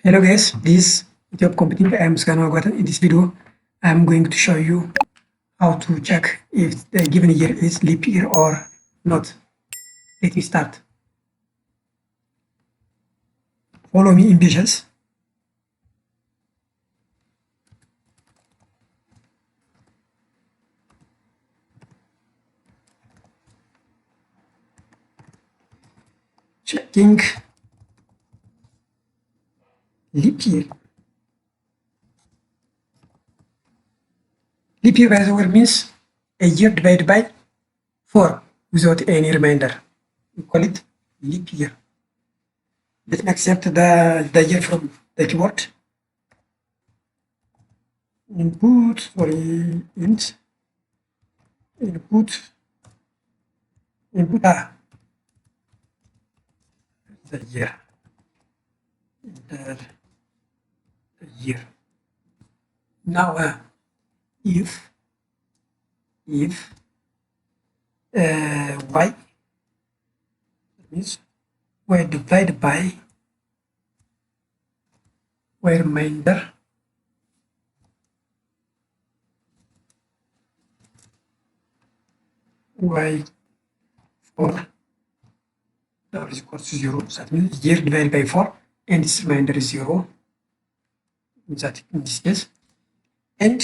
Hello guys, this is Ethiop computing. I am Scan Magwata. In this video, I am going to show you how to check if the given year is leap year or not. Let me start. Follow me in patience. Checking leap year. Leap year, by the way, means a year divided by 4 without any remainder. We call it leap year. Let me accept the year from the keyboard. Input, input, the year, enter the year. Now, if y, that means y divided by y remainder y 4 that is equal to 0. So that means year divided by 4 and its remainder is 0. That in this case, and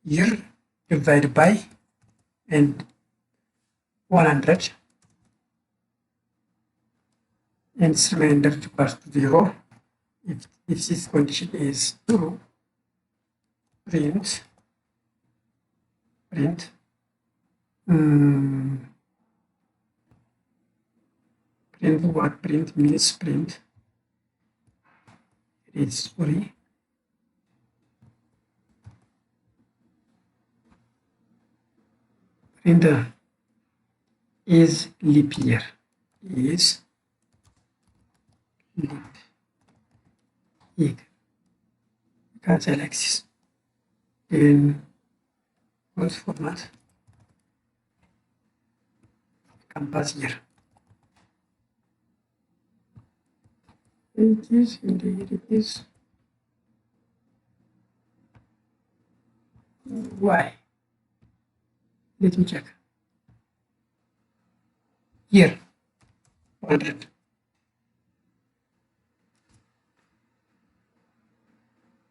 year divided by and 100 and its remainder equals to 0. If this condition is true, print what print means print is sorry print is leap year is leap year. You can select this in both format compass year. It is indeed it is. Why? Let me check. Here, 100.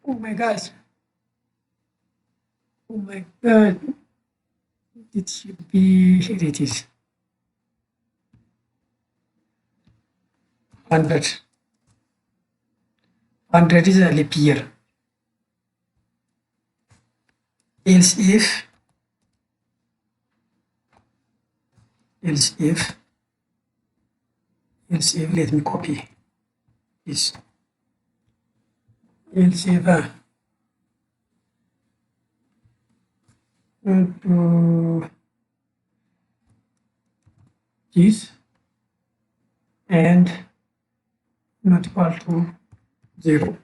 Oh my gosh. Oh my god. It should be, here it is. 100. 100 is a leap year. Else if let me copy this. Else if this and not equal to 0.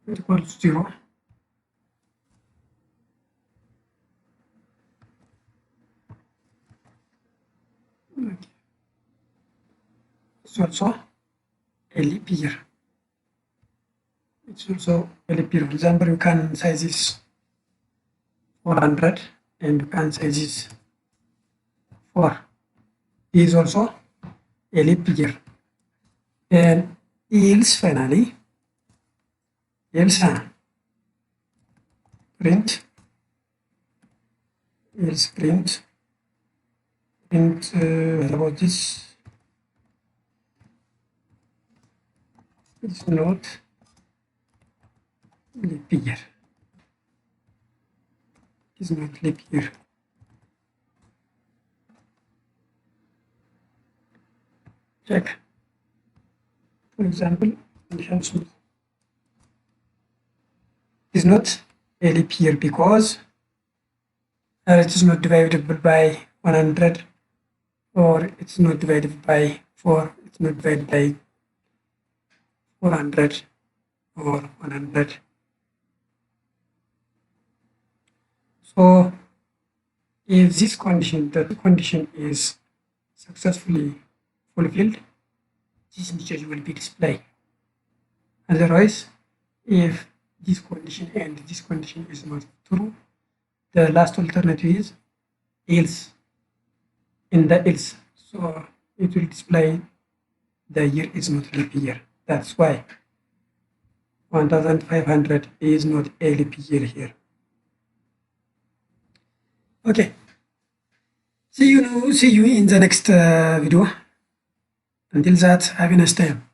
Not equal to 0. Okay. It's also a leap year. It's also a leap year. For example, you can size this 400 and you can size this 4. This is also a leap year. And else finally, else print what about this? It's not leap year. It's not leap year. Check. For example, condition is not a leap year because it is not divisible by 100, or it's not divided by 4, it's not divided by 400 or 100. So if this condition, the condition is successfully fulfilled, this message will be displayed. Otherwise, if this condition and this condition is not true, the last alternative is else. In the else, so it will display the year is not leap year. That's why 1500 is not a leap year here. Okay. See you in the next video. Until that, have a nice time.